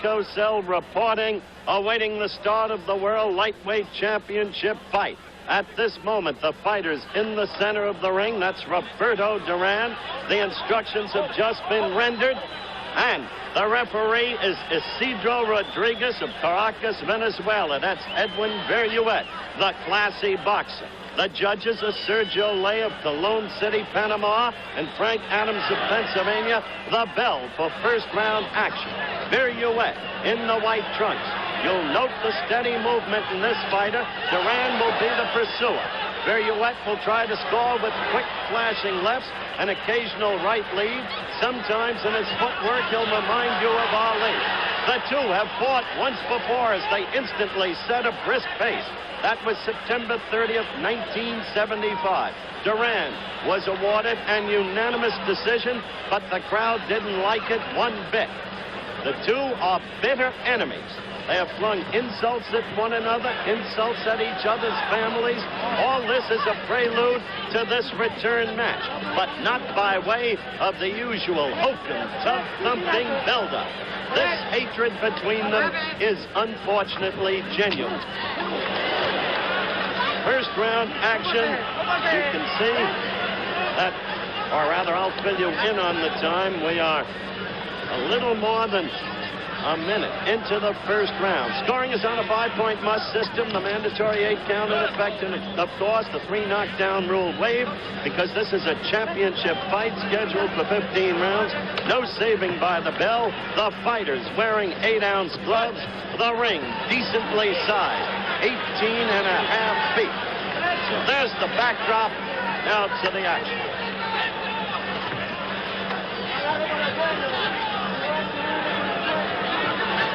Cosell reporting, awaiting the start of the World Lightweight Championship fight. At this moment, the fighter's in the center of the ring. That's Roberto Duran. The instructions have just been rendered. And the referee is Isidro Rodriguez of Caracas, Venezuela. That's Edwin Viruet, the classy boxer. The judges are Sergio Ley of Cologne City, Panama, and Frank Adams of Pennsylvania. The bell for first-round action. Viruet in the white trunks. You'll note the steady movement in this fighter. Duran will be the pursuer. Viruet will try to score with quick flashing lefts, an occasional right lead. Sometimes in his footwork, he'll remind you of Ali. The two have fought once before as they instantly set a brisk pace. That was September 30th, 1975. Duran was awarded an unanimous decision, but the crowd didn't like it one bit. The two are bitter enemies. They have flung insults at one another, insults at each other's families. All this is a prelude to this return match, but not by way of the usual hokum, tough-thumping build-up. This hatred between them is unfortunately genuine. First round action, you can see that, or rather I'll fill you in on the time. We are a little more than a minute into the first round. Scoring is on a 5-point must system, the mandatory 8 count in effect, and of course the 3 knockdown rule waived because this is a championship fight scheduled for 15 rounds. No saving by the bell. The fighters wearing 8-ounce gloves. The ring decently sized, 18.5 feet. So there's the backdrop. Now to the action.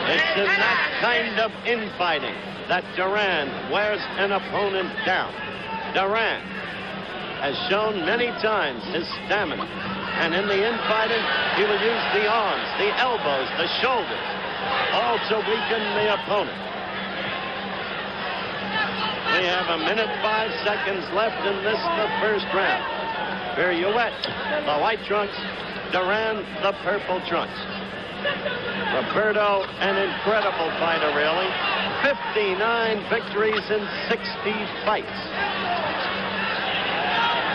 It's in that kind of infighting that Duran wears an opponent down. Duran has shown many times his stamina. And in the infighting, he will use the arms, the elbows, the shoulders, all to weaken the opponent. We have a minute, 5 seconds left in this, the first round. Viruet, the white trunks. Duran, the purple trunks. Roberto, an incredible fighter, really. 59 victories in 60 fights.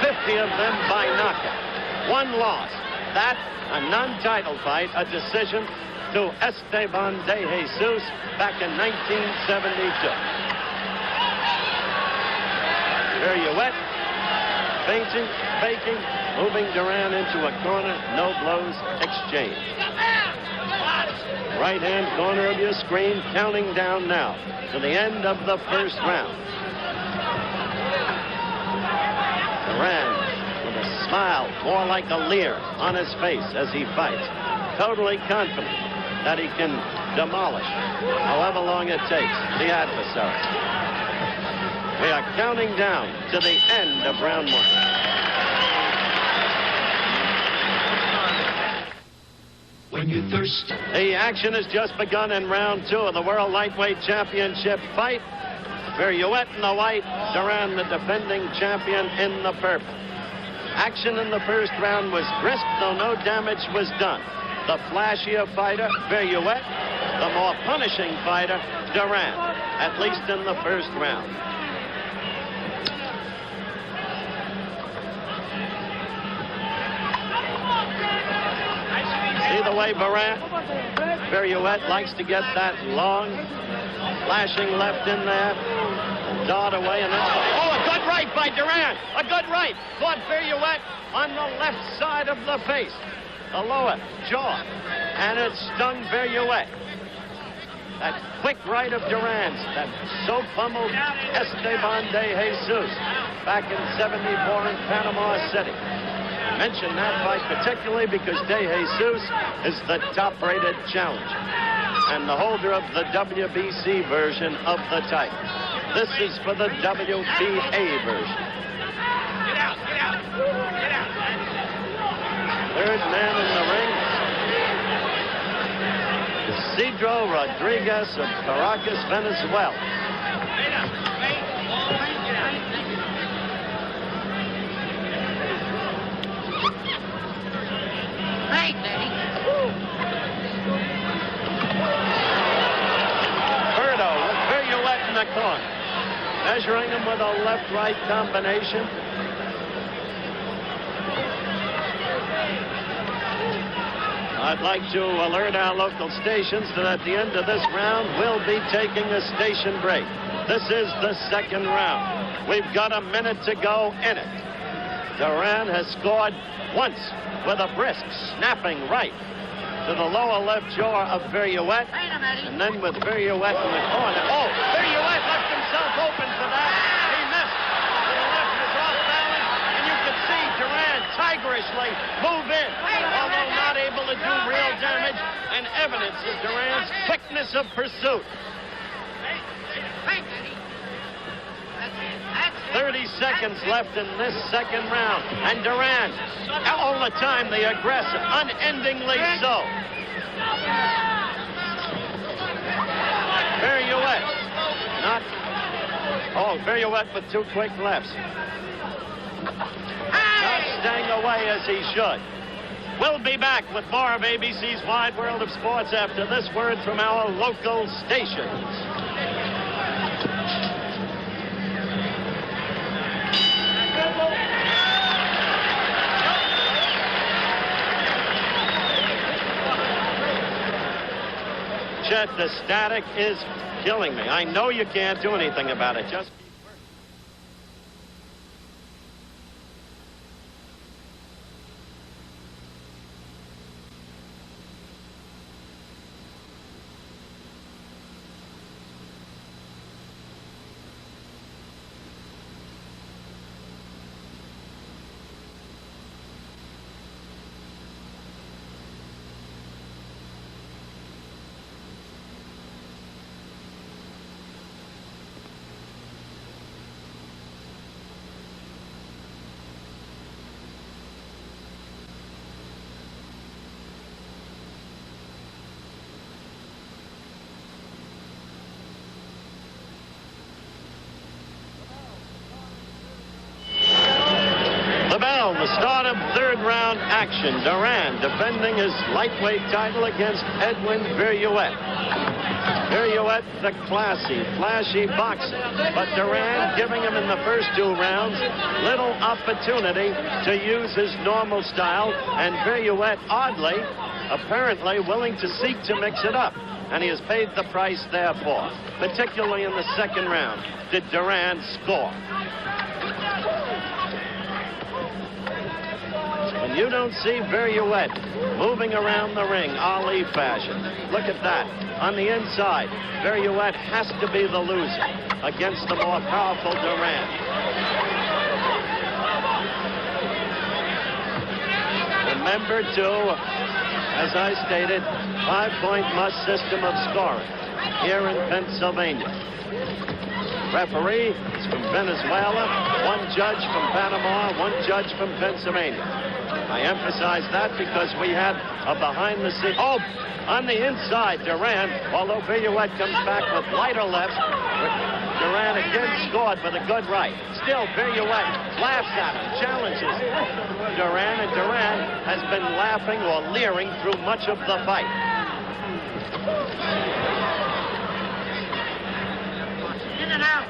50 of them by knockout. 1 loss. That, a non-title fight, a decision to Esteban de Jesus back in 1972. Viruet, feinting, faking, moving Duran into a corner. No blows exchanged. Right-hand corner of your screen, counting down now to the end of the first round. Duran with a smile, more like a leer on his face as he fights. Totally confident that he can demolish, however long it takes, the adversary. We are counting down to the end of round 1. When you thirst. The action has just begun in round 2 of the World Lightweight Championship fight. Viruet in the white, Duran the defending champion in the purple. Action in the first round was brisk, though no damage was done. The flashier fighter, Viruet. The more punishing fighter, Duran, at least in the first round. See the way Viruet likes to get that long, flashing left in there, dart away, and then... Oh, a good right by Duran! A good right! Caught Viruet on the left side of the face, the lower jaw, and it stung Viruet. That quick right of Duran's that so pummeled Esteban de Jesus back in '74 in Panama City. Mention that fight particularly because De Jesus is the top-rated challenger and the holder of the WBC version of the title. This is for the WBA version. Get out, get out, get out. Third man in the ring, Isidro Rodriguez of Caracas, Venezuela. Hey, Daddy. the corner. Measuring him with a left-right combination. I'd like to alert our local stations that at the end of this round, we'll be taking a station break. This is the second round. We've got a minute to go in it. Duran has scored once with a brisk, snapping right to the lower left jaw of Viruet, and then with Viruet in the corner. Oh, Viruet left himself open for that. He missed. The left was off balance, and you could see Duran tigerishly move in, although not able to do real damage, and evidence of Duran's quickness of pursuit. 30 seconds left in this second round, and Duran, all the time the aggressor, unendingly so. Viruet, Viruet with two quick lefts. Not staying away as he should. We'll be back with more of ABC's Wide World of Sports after this word from our local stations. Chet, the static is killing me. I know you can't do anything about it. Just the start of third round action. Duran defending his lightweight title against Edwin Viruet. Viruet, the classy, flashy boxer, but Duran giving him in the first two rounds little opportunity to use his normal style, and Viruet, oddly, apparently willing to seek to mix it up, and he has paid the price therefore, particularly in the second round. Did Duran score? And you don't see Viruet moving around the ring, Ali fashion. Look at that. On the inside, Viruet has to be the loser against the more powerful Duran. Remember, too, as I stated, 5-point must system of scoring here in Pennsylvania. Referee is from Venezuela, one judge from Panama, one judge from Pennsylvania. I emphasize that because we had a behind-the-scenes... Oh, on the inside, Duran, although Viruet comes back with lighter lefts, Duran again scored with a good right. Still, Viruet laughs at him, challenges Duran, and Duran has been laughing or leering through much of the fight. In and out.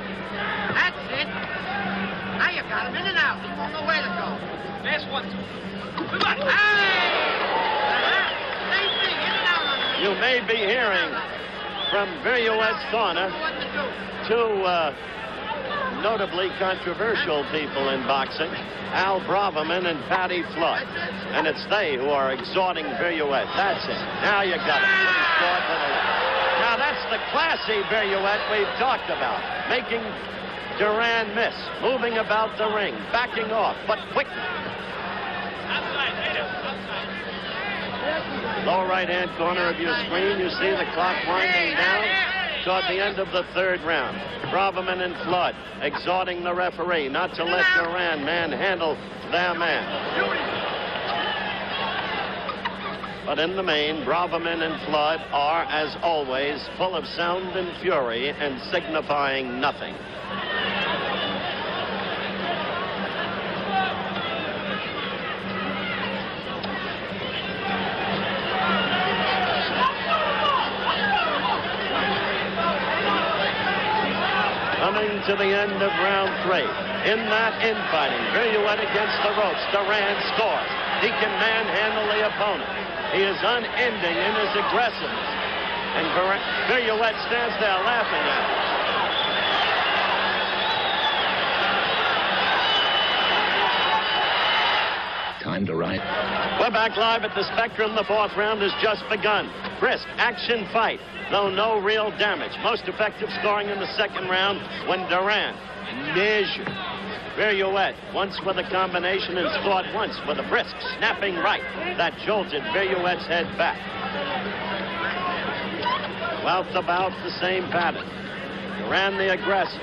That's it. Now you got him in and out. He won't know where to go. There's one. Come on. Hey! Same thing. In and out on him. You may be hearing from Viruet's corner two notably controversial people in boxing, Al Braverman and Patty Flood. And it's they who are exhorting Viruet. That's it. Now you got him. He scored with a left. Now that's the classy Viruet we've talked about, making Duran miss, moving about the ring, backing off, but quick. Lower right-hand corner of your screen, you see the clock winding down toward the end of the third round. Braverman and Flood exhorting the referee not to let Duran manhandle their man. But in the main, Braverman and Flood are, as always, full of sound and fury and signifying nothing. coming to the end of round 3. In that infighting, Viruet against the ropes. Duran scores. He can manhandle the opponent. He is unending in his aggressiveness. And Viruet stands there laughing at him. Time to ride. We're back live at the Spectrum. The 4th round has just begun. Brisk action fight, though no real damage. Most effective scoring in the 2nd round when Duran measured Viruet once with a combination and scored once with a brisk snapping right that jolted Viruet's head back. Well, about the same pattern. Duran the aggressor.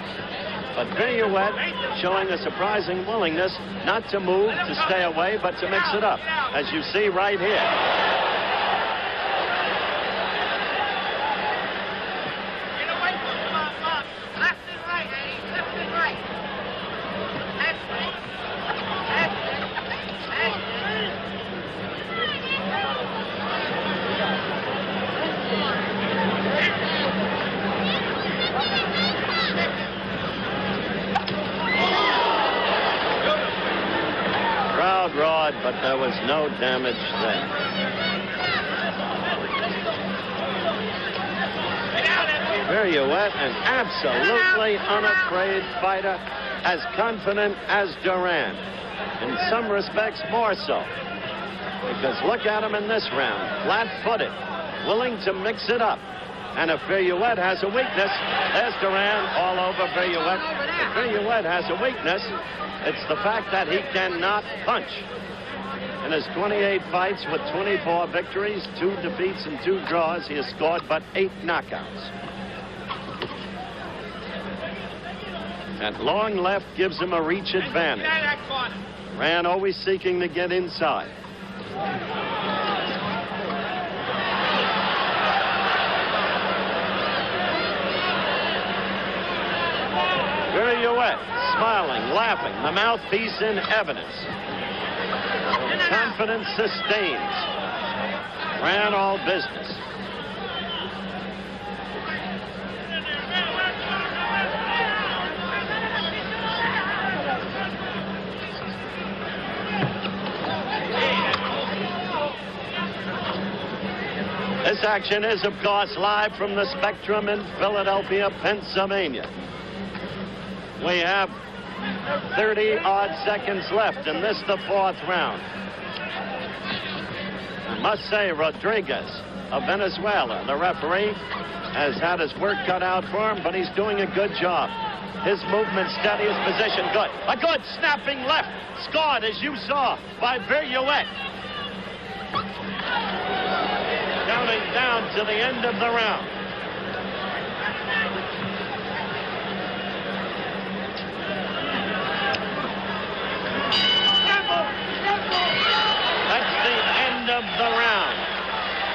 But Viruet showing a surprising willingness not to move, to stay away, but to mix it up, as you see right here. Get away from him, Bob. Left and right, Eddie. Left and right. That's it. That's it. That's Crowd roared, but there was no damage there. Viruet, an absolutely unafraid fighter, as confident as Duran. In some respects, more so. Because look at him in this round, flat-footed, willing to mix it up. And if Viruet has a weakness, there's Duran all over Viruet. If Viruet has a weakness, it's the fact that he cannot punch. In his 28 fights with 24 victories, 2 defeats and 2 draws, he has scored but 8 knockouts. That long left gives him a reach advantage. Duran always seeking to get inside. Viruet, smiling, laughing, the mouthpiece in evidence. Confidence sustains. Ran all business. This action is, of course, live from the Spectrum in Philadelphia, Pennsylvania. We have 30-odd seconds left in this, the 4th round. I must say, Rodriguez of Venezuela, the referee, has had his work cut out for him, but he's doing a good job. His movement steady, his position good. A good snapping left, scored, as you saw, by Viruet. Counting down to the end of the round. Of the round.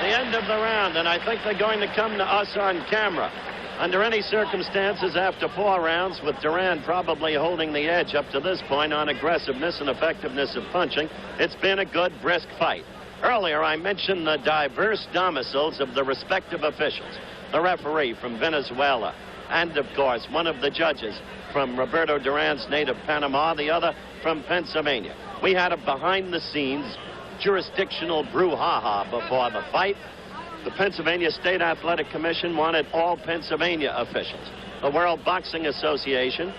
The end of the round, and I think they're going to come to us on camera. Under any circumstances, after 4 rounds, with Duran probably holding the edge up to this point on aggressiveness and effectiveness of punching, it's been a good, brisk fight. Earlier, I mentioned the diverse domiciles of the respective officials. The referee from Venezuela, and, of course, one of the judges from Roberto Duran's native Panama, the other from Pennsylvania. We had a behind-the-scenes jurisdictional brouhaha before the fight. The Pennsylvania State Athletic Commission wanted all Pennsylvania officials. The World Boxing Association,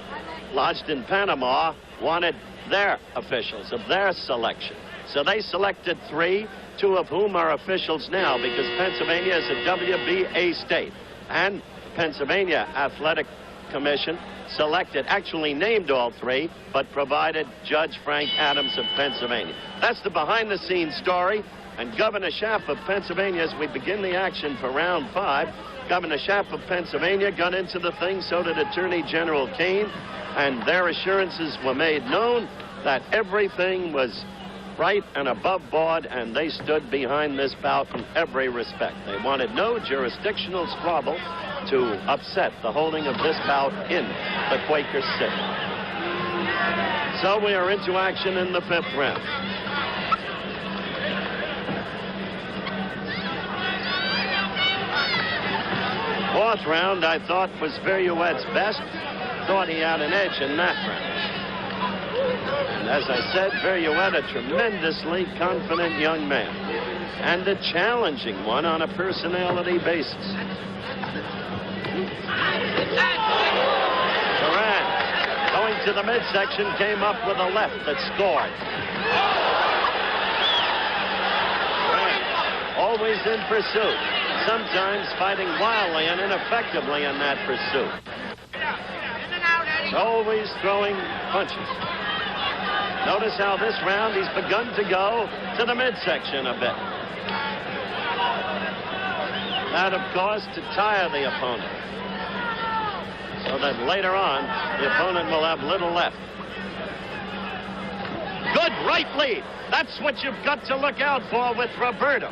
lodged in Panama, wanted their officials of their selection. So they selected 3, 2 of whom are officials now, because Pennsylvania is a WBA state. And Pennsylvania Athletic Commission selected, actually named all 3, but provided Judge Frank Adams of Pennsylvania. That's the behind-the-scenes story. And Governor Schaaf of Pennsylvania, as we begin the action for round 5, Governor Schaaf of Pennsylvania got into the thing, so did Attorney General Kane, and their assurances were made known that everything was right and above board, and they stood behind this bout in every respect. They wanted no jurisdictional squabble to upset the holding of this bout in the Quaker City. So we are into action in the 5th round. Fourth round, I thought, was Viruet's best. thought he had an edge in that round. And as I said, Viruet, a tremendously confident young man, and a challenging one on a personality basis. Duran, going to the midsection, came up with a left that scored. Duran, always in pursuit, sometimes fighting wildly and ineffectively in that pursuit. Always throwing punches. Notice how this round he's begun to go to the midsection a bit. That, of course, to tire the opponent, so that later on the opponent will have little left. Good right lead. That's what you've got to look out for with Roberto.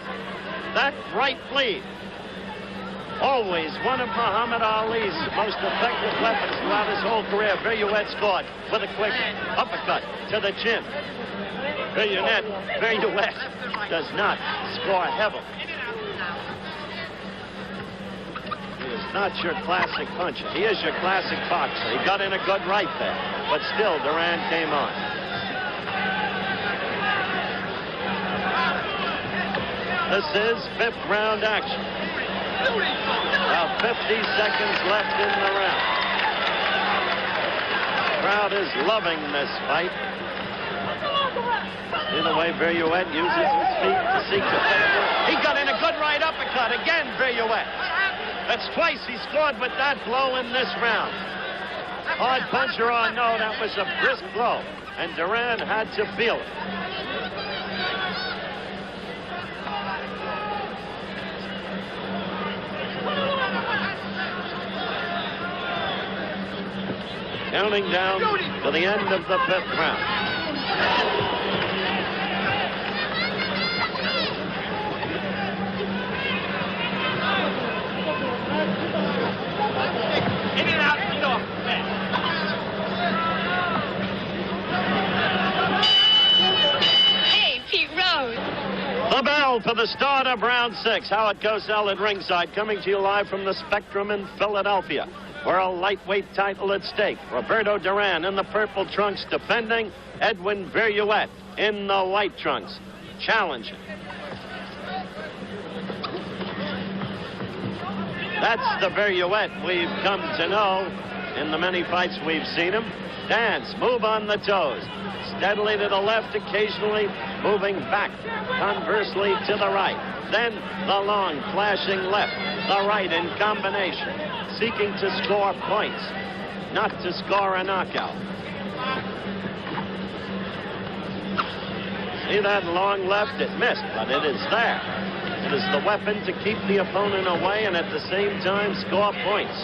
That right lead. Always one of Muhammad Ali's most effective weapons throughout his whole career. Viruet scored with a quick uppercut to the chin. Viruet does not score heavily. He is not your classic puncher. He is your classic boxer. He got in a good right there, but still Duran came on. This is fifth round action. About 50 seconds left in the round. The crowd is loving this fight. See the way Viruet uses his feet to seek the finish. He got in a good right uppercut. Again, Viruet. That's twice he scored with that blow in this round. Hard puncher or no, that was a brisk blow, and Duran had to feel it. Counting down to the end of the fifth round. Hey, Pete Rose. The bell for the start of round 6. Howard Cosell at ringside, coming to you live from the Spectrum in Philadelphia. World lightweight title at stake. Roberto Duran in the purple trunks defending. Edwin Viruet in the white trunks challenging. That's the Viruet we've come to know in the many fights we've seen him. Dance, move on the toes. Steadily to the left, occasionally moving back. Conversely to the right. Then the long, flashing left. The right in combination. Seeking to score points, not to score a knockout. See that long left? It missed, but it is there. It is the weapon to keep the opponent away and at the same time score points.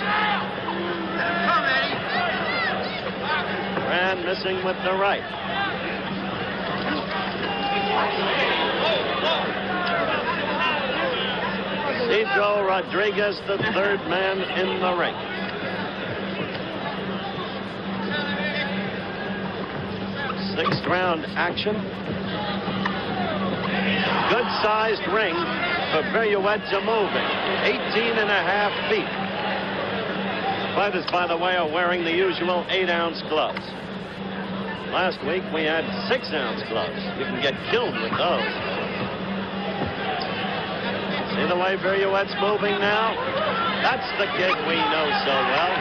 Duran missing with the right. Pedro Rodriguez, the third man in the ring. Sixth round action. Good-sized ring for Viruet to move in. 18.5 feet. Fighters, by the way, are wearing the usual 8-ounce gloves. Last week we had 6-ounce gloves. You can get killed with those. See the way Viruet's moving now? That's the kid we know so well.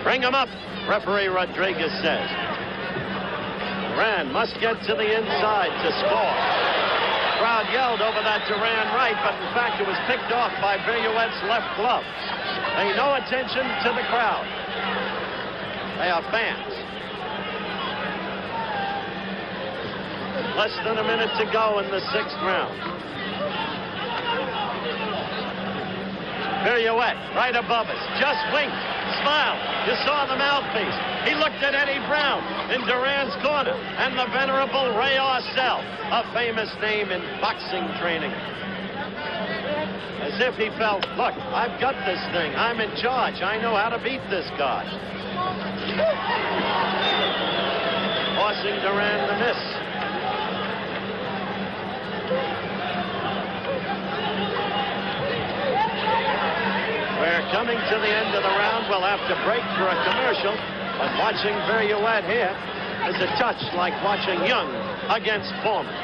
Bring him up, referee Rodriguez says. Duran must get to the inside to score. The crowd yelled over that Duran right, but in fact it was picked off by Viruet's left glove. Pay no attention to the crowd. They are fans. Less than a minute to go in the sixth round. Viruet, right above us, just winked, smiled. You saw the mouthpiece. He looked at Eddie Brown in Duran's corner, and the venerable Ray Arcel, a famous name in boxing training. As if he felt, look, I've got this thing. I'm in charge. I know how to beat this guy. Forcing Duran to miss. coming to the end of the round. We'll have to break for a commercial. But watching Viruet here is a touch like watching Young against Foreman.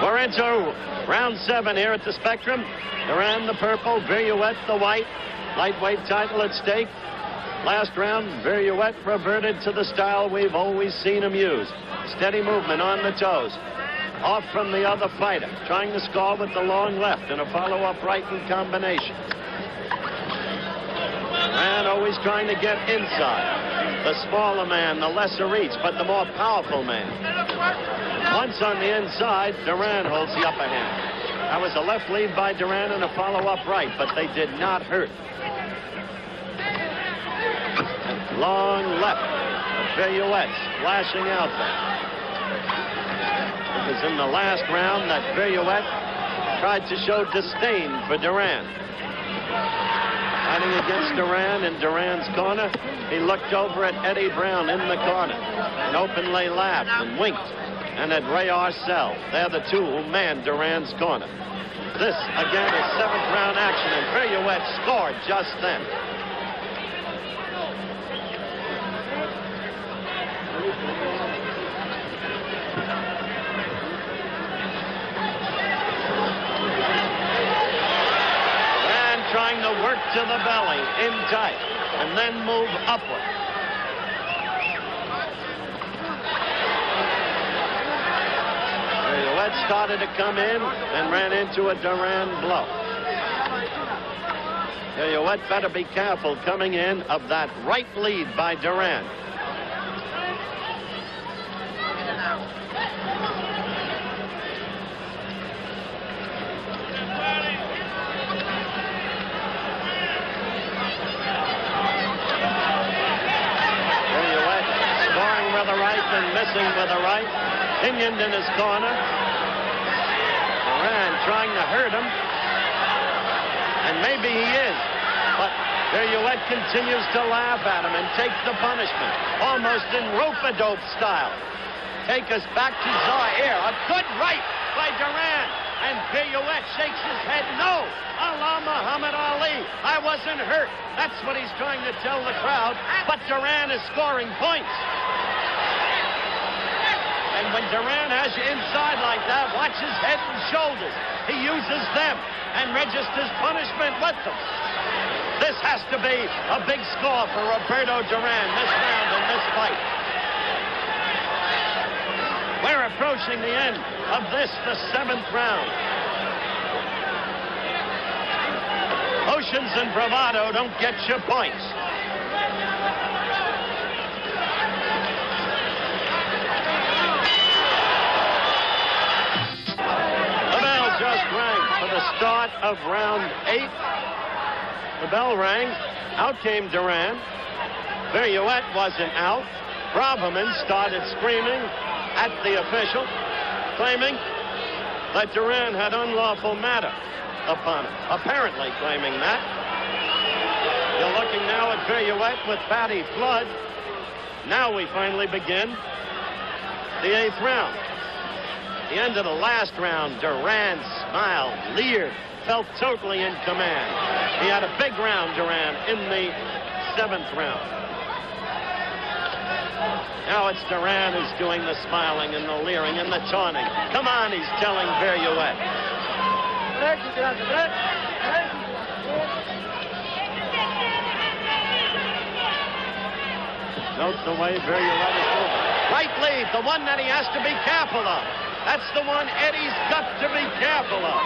We're into round 7 here at the Spectrum. Duran the purple, Viruet the white. Lightweight title at stake. Last round, Viruet reverted to the style we've always seen him use. Steady movement on the toes. Off from the other fighter, trying to score with the long left in a follow-up right in combination. And always trying to get inside. The smaller man, the lesser reach, but the more powerful man. Once on the inside, Duran holds the upper hand. That was a left lead by Duran and a follow-up right, but they did not hurt. Long left of Viruet splashing out there. It was in the last round that Viruet tried to show disdain for Duran. Fighting against Duran in Duran's corner, he looked over at Eddie Brown in the corner and openly laughed and winked, and at Ray Arcel. They're the two who manned Duran's corner. This, again, is 7th round action, and Viruet scored just then. Trying to work to the belly, in tight, and then move upward. Viruet started to come in and ran into a Duran blow. Viruet better be careful coming in of that right lead by Duran. The right and missing with the right. Pinioned in his corner. Duran trying to hurt him. And maybe he is. But Viruet continues to laugh at him and take the punishment. Almost in rope-a-dope style. Take us back to Zaire. A good right by Duran. And Viruet shakes his head no. A la Muhammad Ali. I wasn't hurt. That's what he's trying to tell the crowd. But Duran is scoring points. And when Duran has you inside like that, watch his head and shoulders. He uses them and registers punishment with them. This has to be a big score for Roberto Duran this round in this fight. We're approaching the end of this, the 7th round. Oceans and bravado don't get you points. Just rang for the start of round 8. The bell rang. Out came Duran. Viruet wasn't out. Braverman started screaming at the official, claiming that Duran had unlawful matter upon him. Apparently claiming that. You're looking now at Viruet with fatty blood. Now we finally begin the 8th round. The end of the last round, Duran smiled, leered, felt totally in command. He had a big round, Duran, in the 7th round. Now it's Duran who's doing the smiling and the leering and the taunting. Come on, he's telling Viruet. Note the way Viruet is moving. Right lead, the one that he has to be careful of. That's the one Eddie's got to be careful of.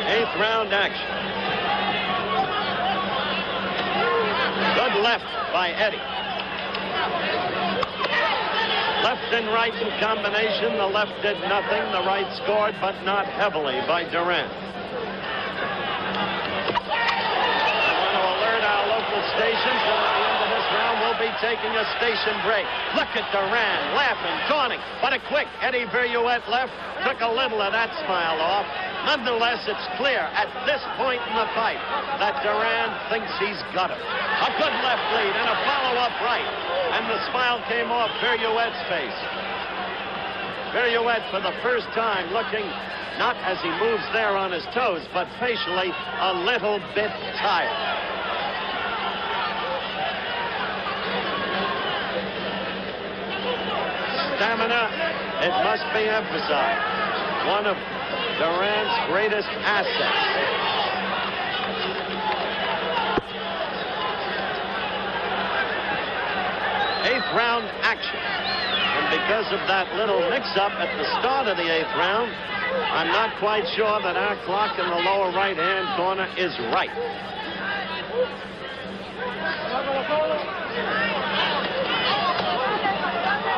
Eighth round action. Good left by Eddie. Left and right in combination. The left did nothing. The right scored, but not heavily by Duran. Stations, and at the end of this round, we'll be taking a station break. Look at Duran, laughing, taunting, but a quick Eddie Viruet left took a little of that smile off. Nonetheless, it's clear at this point in the fight that Duran thinks he's got him. A good left lead and a follow-up right. And the smile came off Viruet's face. Viruet, for the first time, looking, not as he moves there on his toes, but facially a little bit tired. Stamina, it must be emphasized, one of Duran's greatest assets. Eighth round action. And because of that little mix-up at the start of the eighth round, I'm not quite sure that our clock in the lower right-hand corner is right.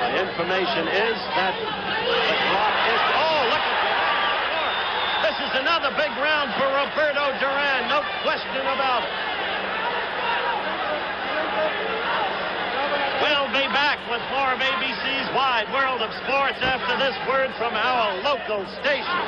The information is that the clock is... Oh, look at that. This is another big round for Roberto Duran. No question about it. We'll be back with more of ABC's Wide World of Sports after this word from our local station.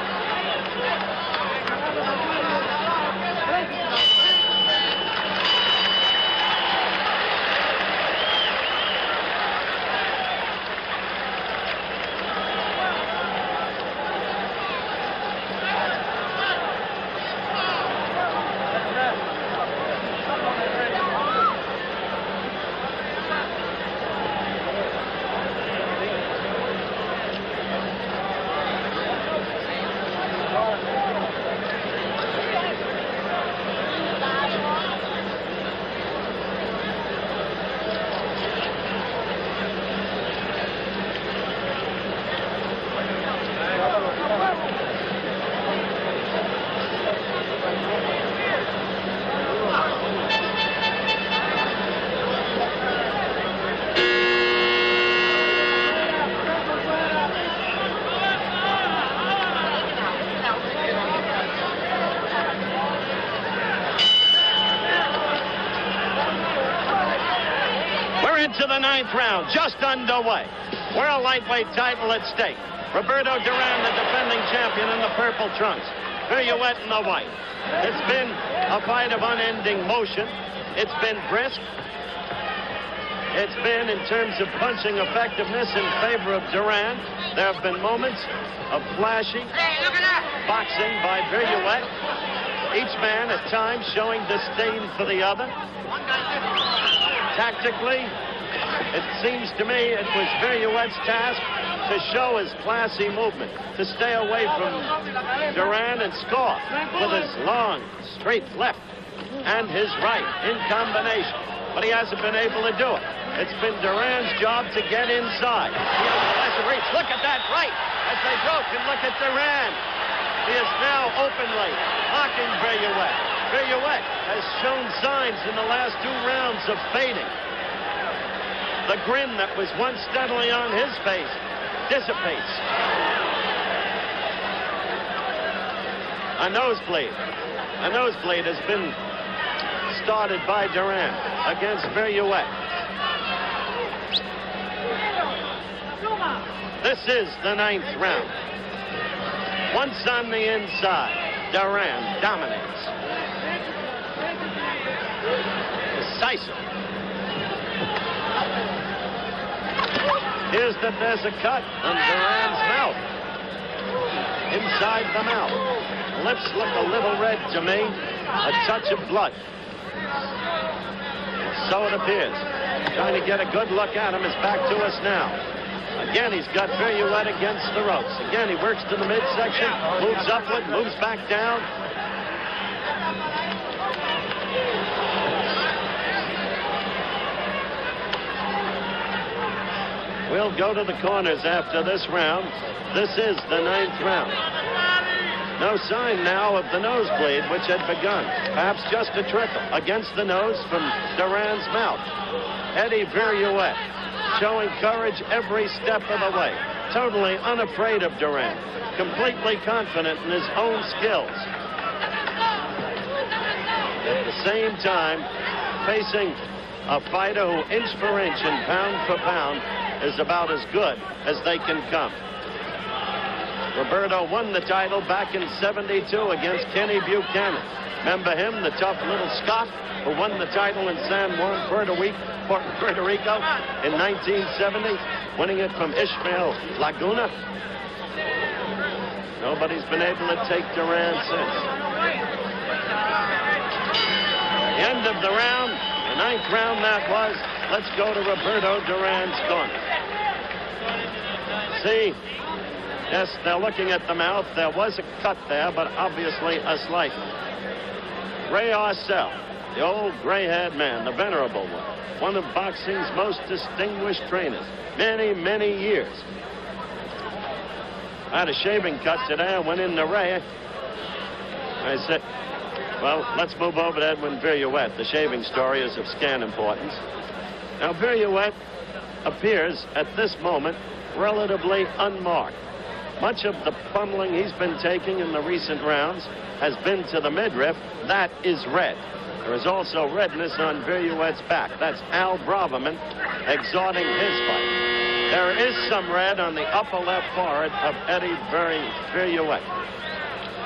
Into the ninth round, just underway. World lightweight title at stake. Roberto Duran, the defending champion, in the purple trunks. Viruet in the white. It's been a fight of unending motion. It's been brisk. It's been, in terms of punching effectiveness, in favor of Duran. There have been moments of flashy boxing by Viruet. Each man at times showing disdain for the other. Tactically, it seems to me it was Viruet's task to show his classy movement, to stay away from Duran and score with his long, straight left and his right in combination. But he hasn't been able to do it. It's been Duran's job to get inside. He has to reach. Look at that right as they broke, and look at Duran. He is now openly blocking Viruet. Viruet has shown signs in the last two rounds of fading. The grin that was once steadily on his face dissipates. A nosebleed. A nosebleed has been started by Duran against Viruet. This is the ninth round. Once on the inside, Duran dominates. Decisive. Here's that there's a cut on Duran's mouth. Inside the mouth. Lips look a little red to me. A touch of blood. So it appears. Trying to get a good look at him. Is back to us now. Again, he's got Viruet against the ropes. Again, he works to the midsection. Moves upward, moves back down. We'll go to the corners after this round. This is the ninth round. No sign now of the nosebleed, which had begun. Perhaps just a trickle against the nose from Duran's mouth. Eddie Viruet showing courage every step of the way. Totally unafraid of Duran. Completely confident in his own skills. At the same time, facing a fighter who inch for inch and pound for pound is about as good as they can come. Roberto won the title back in '72 against Kenny Buchanan. Remember him, the tough little Scot who won the title in San Juan, Puerto Rico in 1970, winning it from Ishmael Laguna. Nobody's been able to take Duran since. The end of the round, the 9th round that was. Let's go to Roberto Duran's corner. See, yes, they're looking at the mouth. There was a cut there, but obviously a slight. Ray Arcel, the old gray-haired man, the venerable one of boxing's most distinguished trainers, many, many years. I had a shaving cut today. I went in to Ray. I said, well, let's move over to Edwin Viruet. The shaving story is of scant importance. Now, Viruet appears at this moment relatively unmarked. Much of the pummeling he's been taking in the recent rounds has been to the midriff. That is red. There is also redness on Viruet's back. That's Al Braverman exhorting his fight. There is some red on the upper left forehead of Eddie Viruet.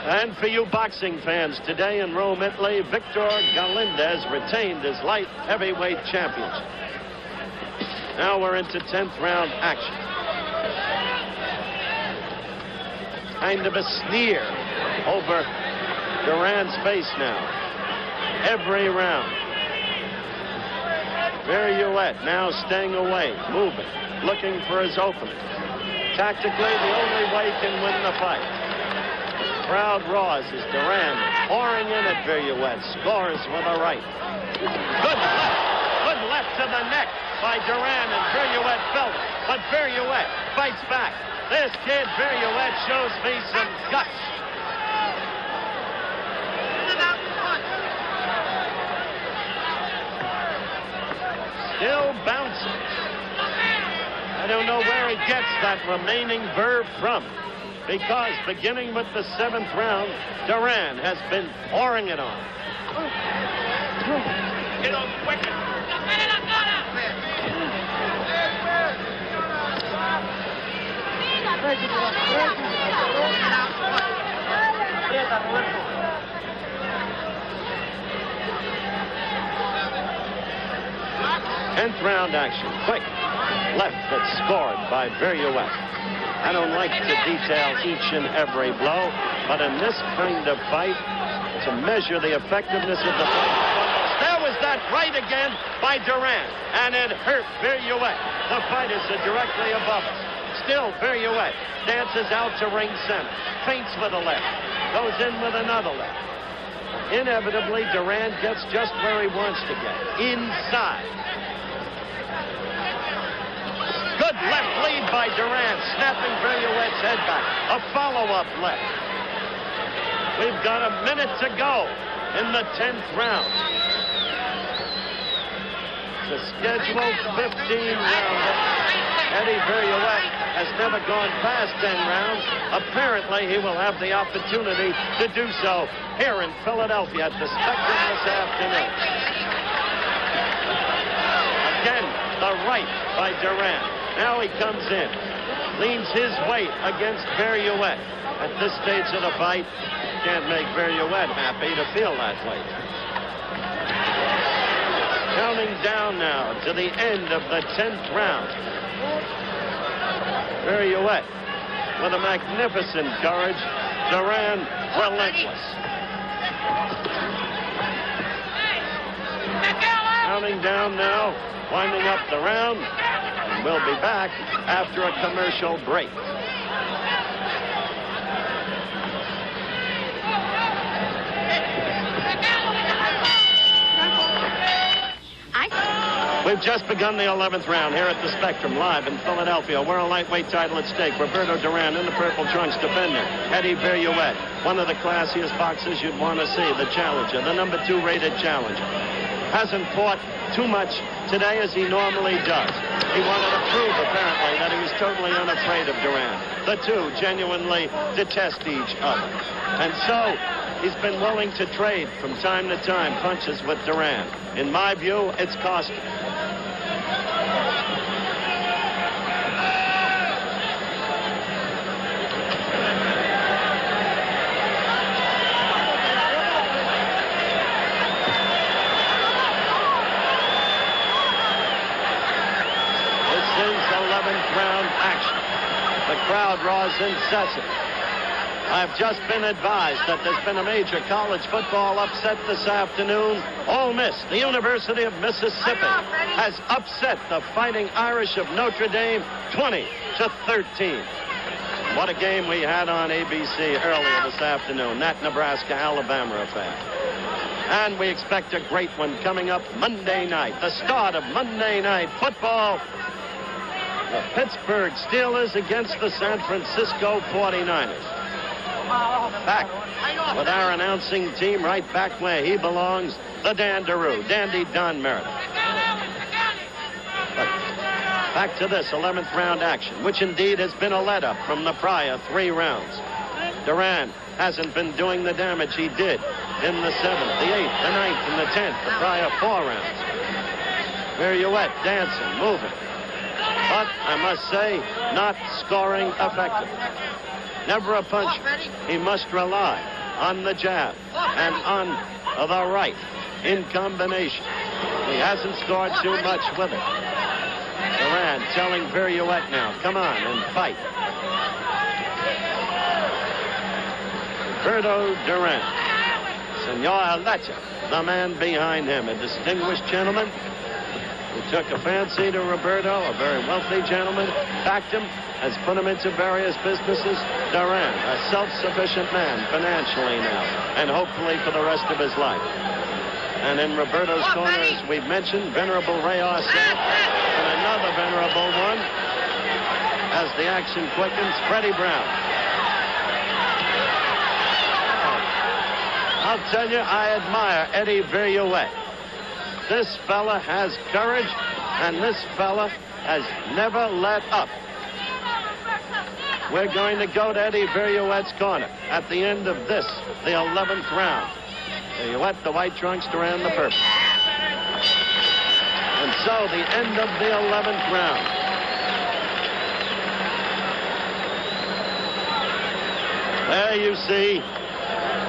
And for you boxing fans, today in Rome, Italy, Victor Galindez retained his light heavyweight championship. Now we're into 10th round action. Kind of a sneer over Duran's face now. Every round. Viruet now staying away, moving, looking for his opening. Tactically, the only way he can win the fight. The crowd roars as Duran pouring in at Viruet, scores with a right. Good left to the neck by Duran, and Viruet felt it. But Viruet fights back. This kid, Viruet, shows me some guts. Still bouncing. I don't know where he gets that remaining verve from, because beginning with the 7th round, Duran has been pouring it on. Get on quicker. Tenth round action. Quick left that's scored by Viruet. I don't like to detail each and every blow, but in this kind of fight, to measure the effectiveness of the fight, there was that right again by Duran, and it hurt Viruet. The fighters are directly above us. Still, Viruet dances out to ring center, feints with a left, goes in with another left. Inevitably, Duran gets just where he wants to get, inside. Good left lead by Duran, snapping Viruet's head back. A follow-up left. We've got a minute to go in the 10th round. The scheduled 15-rounder. Eddie Viruet has never gone past 10 rounds. Apparently, he will have the opportunity to do so here in Philadelphia at the Spectrum this afternoon. Again, the right by Duran. Now he comes in, leans his weight against Viruet. At this stage of the fight, can't make Viruet happy to feel that way. Counting down now to the end of the 10th round. Viruet with a magnificent courage. Duran relentless. Counting down now, winding up the round. And we'll be back after a commercial break. We've just begun the 11th round here at the Spectrum, live in Philadelphia. World lightweight title at stake. Roberto Duran in the purple trunks, defender. Eddie Viruet, one of the classiest boxers you'd want to see, the challenger, the number 2 rated challenger. Hasn't fought too much today as he normally does. He wanted to prove, apparently, that he was totally unafraid of Duran. The two genuinely detest each other. And so, he's been willing to trade from time to time punches with Duran. In my view, it's cost him. The crowd roars incessant. I've just been advised that there's been a major college football upset this afternoon. Ole Miss, the University of Mississippi, has upset the Fighting Irish of Notre Dame 20-13. What a game we had on ABC earlier this afternoon, that Nebraska-Alabama affair. And we expect a great one coming up Monday night, the start of Monday Night Football. The Pittsburgh Steelers against the San Francisco 49ers. Back with our announcing team right back where he belongs, the Dandaroo, Dandy Don Meredith. But back to this 11th round action, which indeed has been a let-up from the prior 3 rounds. Duran hasn't been doing the damage he did in the 7th, the 8th, the 9th, and the 10th, the prior 4 rounds. Viruet dancing, moving. But I must say, not scoring effectively. Never a puncher. He must rely on the jab and on the right in combination. He hasn't scored too much with it. Duran telling Viruet now, come on and fight. Roberto Duran. Senor Lecha, the man behind him, a distinguished gentleman who took a fancy to Roberto, a very wealthy gentleman, backed him, has put him into various businesses. Duran, a self-sufficient man financially now, and hopefully for the rest of his life. And in Roberto's corner, as we've mentioned, Venerable Ray Arce, and another venerable one, as the action quickens, Freddie Brown. I'll tell you, I admire Eddie Viruet. This fella has courage, and this fella has never let up. We're going to go to Eddie Viruet's corner at the end of this, the 11th round. Viruet, the white trunks, Duran, the purple. And so the end of the 11th round. There you see,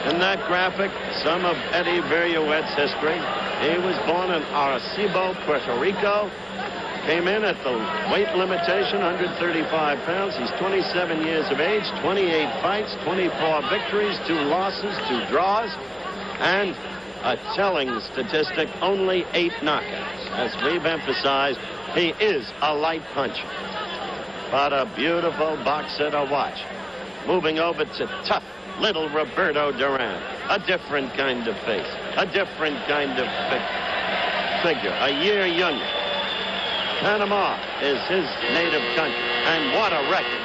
in that graphic, some of Eddie Viruet's history. He was born in Arecibo, Puerto Rico. Came in at the weight limitation, 135 pounds. He's 27 years of age, 28 fights, 24 victories, 2 losses, 2 draws, and a telling statistic, only 8 knockouts. As we've emphasized, he is a light puncher. But a beautiful boxer to watch. Moving over to tough little Roberto Duran. A different kind of face, a different kind of figure, a year younger. Panama is his native country, and what a record.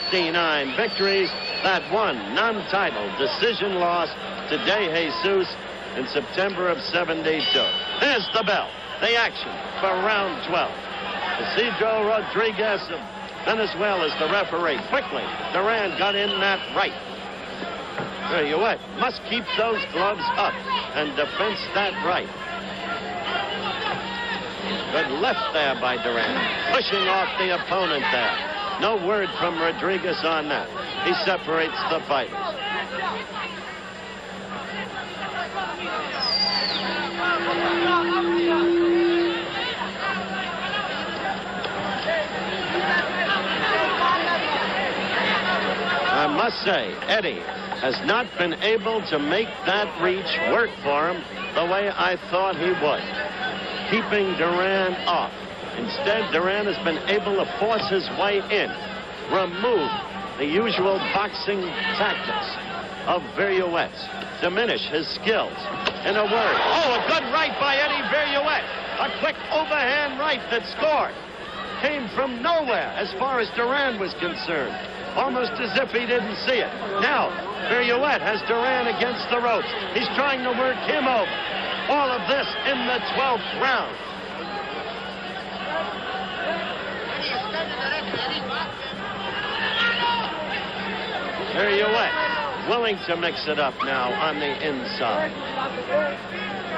59 victories, that one non-title decision loss to De Jesus in September of '72. There's the bell, the action for round 12. Isidro Rodriguez of Venezuela is the referee. Quickly, Duran got in that right. Viruet must keep those gloves up and defense that right. Good left there by Duran, pushing off the opponent there. No word from Rodriguez on that. He separates the fighters. I must say, Eddie has not been able to make that reach work for him the way I thought he would. Keeping Duran off. Instead, Duran has been able to force his way in, remove the usual boxing tactics of Viruet, diminish his skills. In a word, oh, a good right by Eddie Viruet. A quick overhand right that scored. Came from nowhere as far as Duran was concerned. Almost as if he didn't see it. Now, Viruet has Duran against the ropes. He's trying to work him over. All of this in the 12th round. Viruet willing to mix it up now on the inside.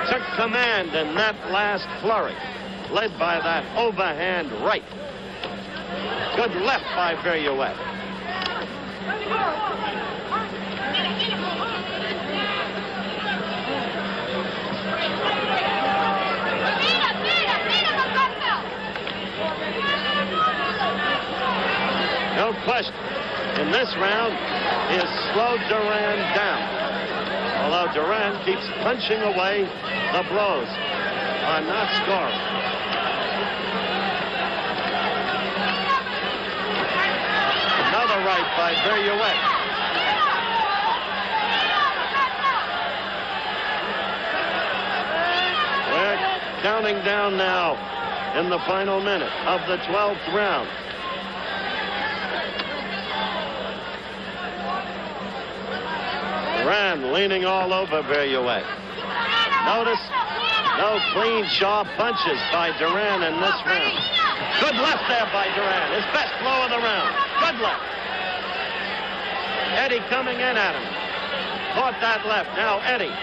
Took command in that last flurry, led by that overhand right. Good left by Viruet. no question, in this round, he has slowed Duran down. Although Duran keeps punching away the blows on not scoring. Another right by Viruet. We're counting down now in the final minute of the 12th round. Duran leaning all over Viruet. Notice no clean, sharp punches by Duran in this round. Good left there by Duran. His best blow of the round. Good left. Eddie coming in at him. Caught that left. Now Eddie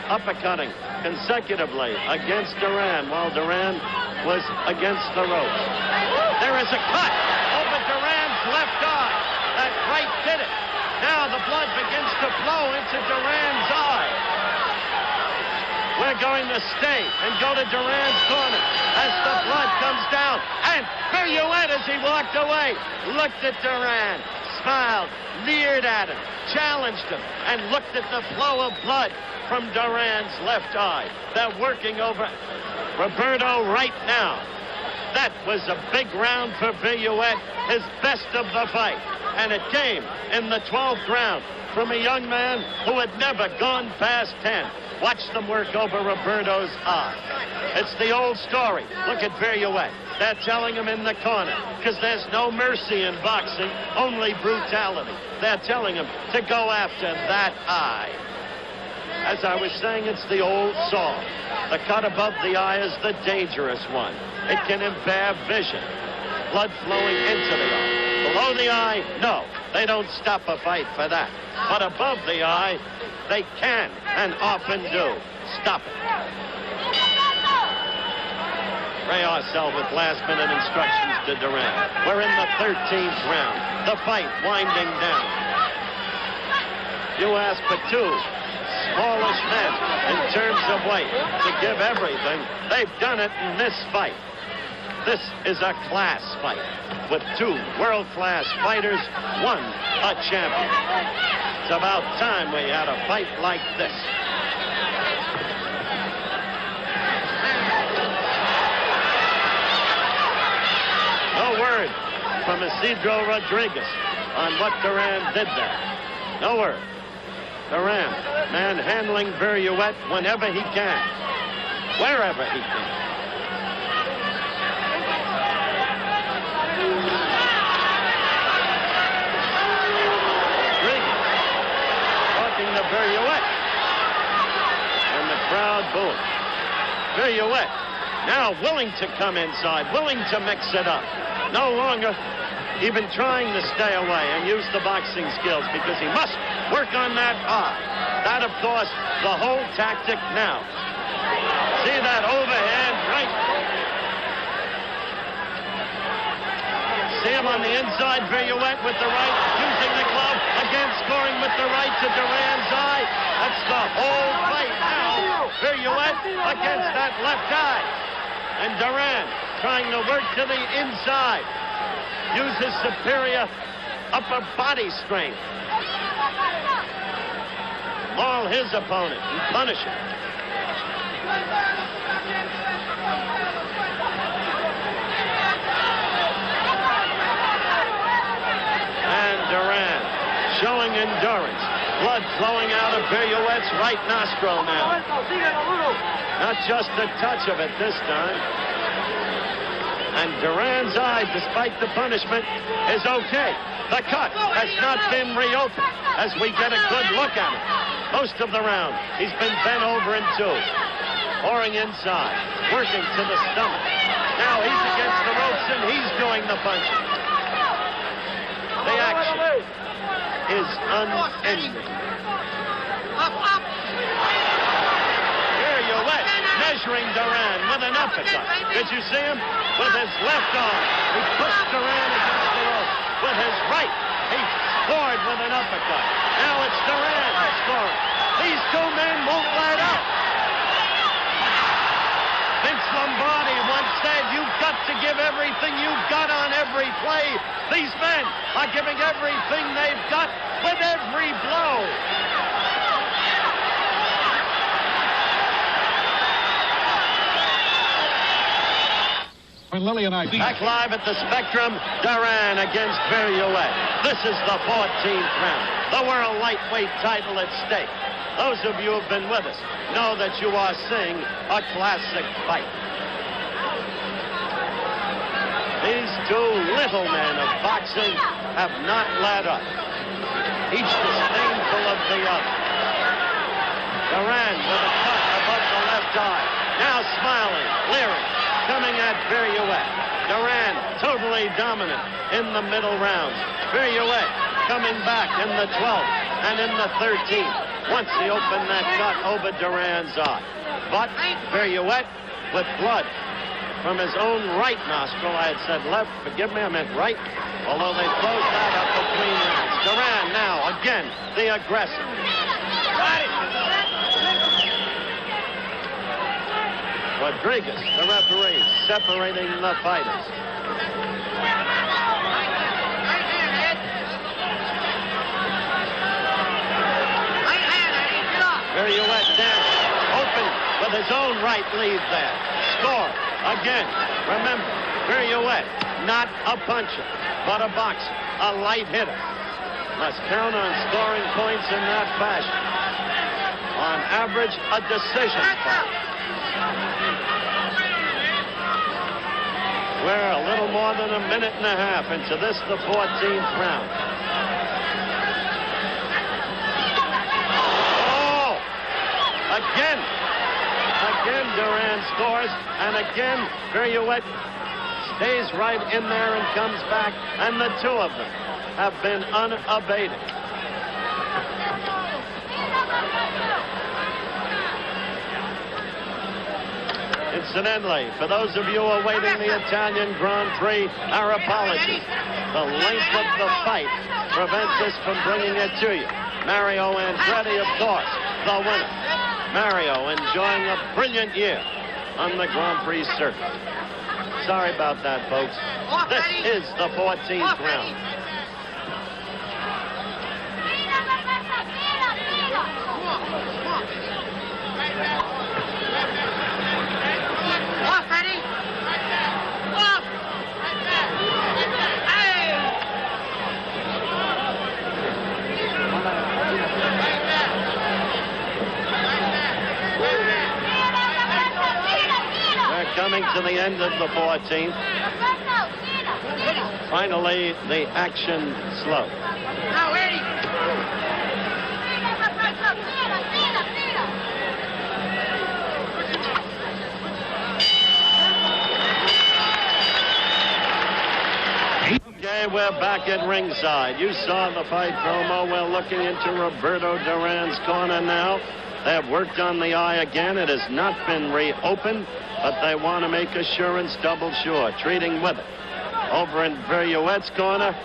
uppercutting consecutively against Duran while Duran was against the ropes. There is a cut over Duran's left eye. That right did it. Now the blood begins to flow into Duran's eye. We're going to stay and go to Duran's corner as the blood comes down. And Viruet, as he walked away, looked at Duran, smiled, leered at him, challenged him, and looked at the flow of blood from Duran's left eye. They're working over Roberto right now. That was a big round for Viruet, his best of the fight. And it came in the 12th round from a young man who had never gone past 10. Watch them work over Roberto's eye. It's the old story. Look at Viruet. They're telling him in the corner, because there's no mercy in boxing, only brutality. They're telling him to go after that eye. As I was saying, it's the old song. The cut above the eye is the dangerous one. It can impair vision. Blood flowing into the eye. Below the eye, no. They don't stop a fight for that. But above the eye, they can and often do stop it. Ray Arcel with last-minute instructions to Duran. We're in the 13th round. The fight winding down. You ask for two smallish men in terms of weight to give everything. They've done it in this fight. This is a class fight with two world-class fighters, one a champion. It's about time we had a fight like this. No word from Isidro Rodriguez on what Duran did there. No word. Duran manhandling Viruet whenever he can, wherever he can. To Viruet, and the crowd booing. Viruet now willing to come inside, willing to mix it up, no longer even trying to stay away and use the boxing skills, because he must work on that eye. That, of course, the whole tactic now. See that overhand right. See him on the inside, Viruet with the right, using the glove, again scoring with the right to Duran's eye. That's the whole fight now. Viruet against that left eye. And Duran trying to work to the inside. Use his superior upper body strength. Maul his opponent and punish him. And Duran showing endurance. Blood flowing out of Viruet's right nostril now. Not just a touch of it this time. And Duran's eye, despite the punishment, is okay. The cut has not been reopened as we get a good look at it. Most of the round, he's been bent over in two. Pouring inside, working to the stomach. Now he's against the ropes and he's doing the punching. The action is unending. Viruet measuring Duran with an uppercut. Did you see him? With his left arm, he pushed Duran against the rope. With his right, he scored with an uppercut. Now it's Duran scoring. These two men won't let up. Vince Lombardi once said, you've got to give everything you've got on every play. These men are giving everything they've got with every blow. When Lily and I back live at the Spectrum, Duran against Viruet. This is the 14th round. The world lightweight title at stake. Those of you who have been with us know that you are seeing a classic fight. These two little men of boxing have not let up, each disdainful of the other. Duran with a cut above the left eye, now smiling, leering, coming at Viruet. Duran totally dominant in the middle rounds. Viruet coming back in the 12th and in the 13th. Once he opened that cut over Duran's eye. But Viruet with blood from his own right nostril. I had said left, forgive me, I meant right. Although they closed that up between rounds. Duran now, again, the aggressor. Rodriguez, the referee, separating the fighters. Viruet dancing, open with his own right lead there. Score again. Remember, Viruet, not a puncher, but a boxer, a light hitter. Must count on scoring points in that fashion. On average, a decision fight. We're a little more than a minute and a half into this, the 14th round. Oh! Again Duran scores, and again Viruet stays right in there and comes back, and the two of them have been unabated. Incidentally, for those of you awaiting the Italian Grand Prix, our apologies. The length of the fight prevents us from bringing it to you. Mario Andretti, of course, the winner. Mario enjoying a brilliant year on the Grand Prix circuit. Sorry about that, folks. This is the 14th round. Coming to the end of the 14th. Finally, the action slow. Okay, we're back at ringside. You saw the fight promo. We're looking into Roberto Duran's corner now. They have worked on the eye again. It has not been reopened, but they want to make assurance double sure, treating with it. Over in Viruet's corner,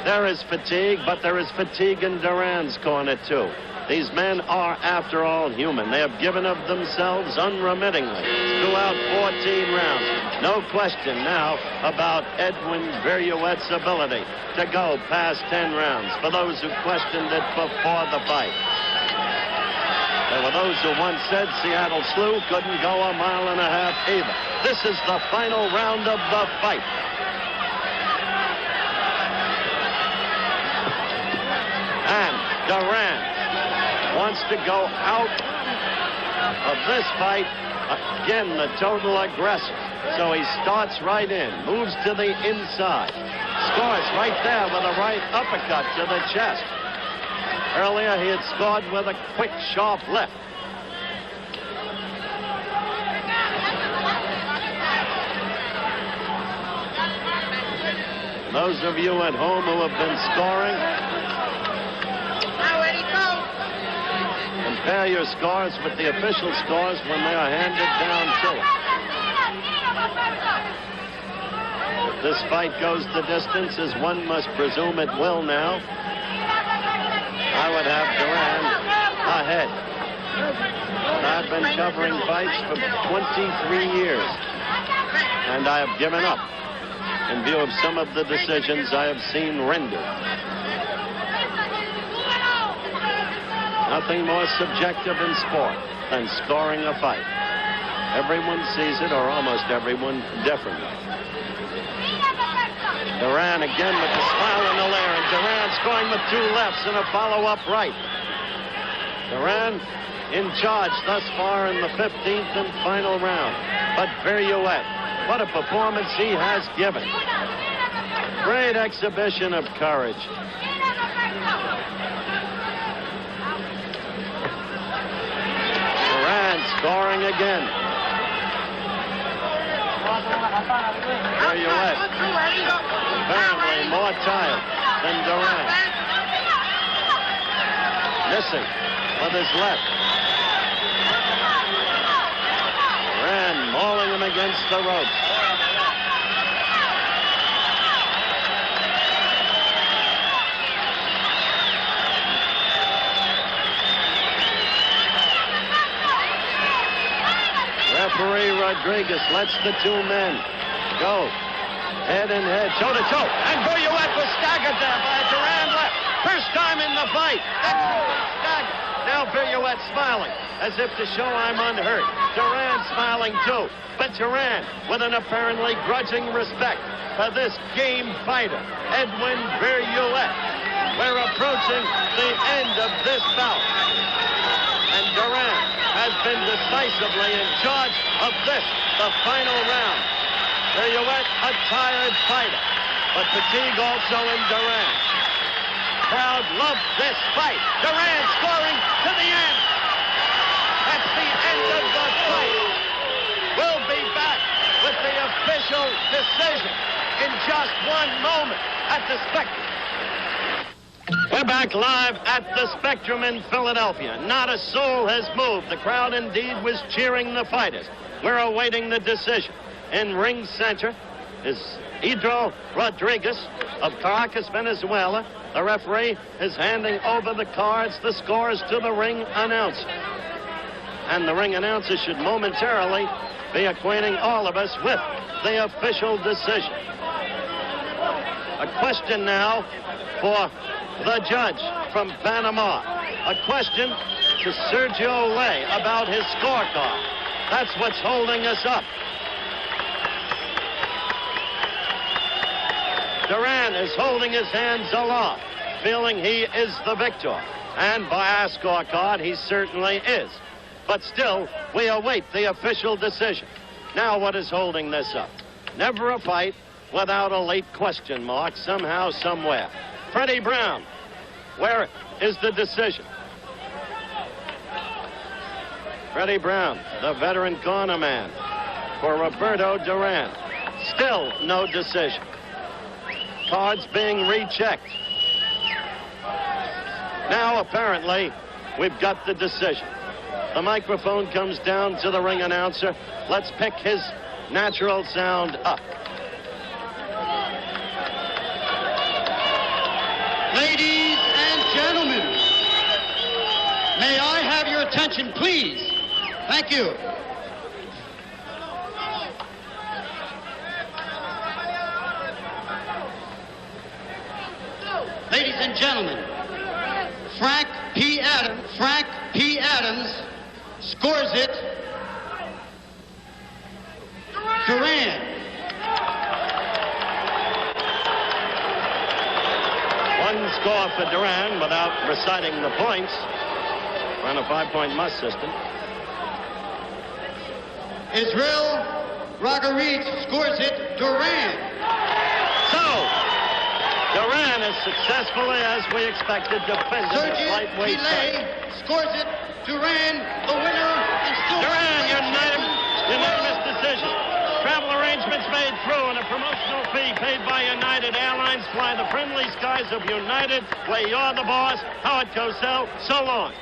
there is fatigue, but there is fatigue in Duran's corner, too. These men are, after all, human. They have given of themselves unremittingly throughout 14 rounds. No question now about Edwin Viruet's ability to go past 10 rounds, for those who questioned it before the fight. There were those who once said Seattle Slew couldn't go a mile and a half either. This is the final round of the fight. And Duran wants to go out of this fight, again, the total aggressor. So he starts right in, moves to the inside, scores right there with a right uppercut to the chest. Earlier, he had scored with a quick, sharp left. Those of you at home who have been scoring, compare your scores with the official scores when they are handed down to us. If this fight goes the distance, as one must presume it will now, I would have Duran ahead. And I've been covering fights for 23 years, and I have given up. in view of some of the decisions I have seen rendered. Nothing more subjective in sport than scoring a fight. Everyone sees it, or almost everyone, differently. Duran again with the smile in the lair, and Duran scoring with 2 lefts and a follow-up right. Duran in charge thus far in the 15th and final round. But Viruet, what a performance he has given. Great exhibition of courage. Duran scoring again. Viruet apparently more tired than Duran. Missing with his left. Duran mauling him against the ropes. Referee Rodriguez lets the 2 men go head and head, toe to toe, and Viruet was staggered there by Duran left. First time in the fight. Staggered. Now Viruet smiling as if to show I'm unhurt. Duran smiling too, but Duran with an apparently grudging respect for this game fighter, Edwin Viruet. We're approaching the end of this bout, and Duran has been decisively in charge of this, the final round. Viruet, a tired fighter, but fatigue also in Duran. Crowd loved this fight. Duran scoring to the end. That's the end of the fight. We'll be back with the official decision in just 1 moment at the Spectrum. We're back live at the Spectrum in Philadelphia. Not a soul has moved. The crowd indeed was cheering the fighters. We're awaiting the decision. In ring center is Edwin Rodriguez of Caracas, Venezuela. The referee is handing over the cards, the scores, to the ring announcer. And the ring announcer should momentarily be acquainting all of us with the official decision. A question now for the judge from Panama. A question to Sergio Ley about his scorecard. That's what's holding us up. Duran is holding his hands aloft, feeling he is the victor. And by our scorecard, he certainly is. But still, we await the official decision. Now, what is holding this up? Never a fight without a late question mark somehow, somewhere. Freddie Brown, where is the decision? Freddie Brown, the veteran corner man for Roberto Duran. Still no decision. Cards being rechecked. Now, apparently, we've got the decision. The microphone comes down to the ring announcer. Let's pick his natural sound up. Ladies and gentlemen, may I have your attention, please? Thank you. Ladies and gentlemen, Frank P. Adams scores it. Duran. One score for Duran without reciting the points. We're on a 5-point must system. Israel Rodriguez scores it. Duran. So, Duran is successfully, as we expected, defended his lightweight title. Scores it. Duran, the winner, and still Duran, unanimous decision. Travel arrangements made through and a promotional fee paid by United Airlines. Fly the friendly skies of United, where you're the boss. Howard Cosell, so long.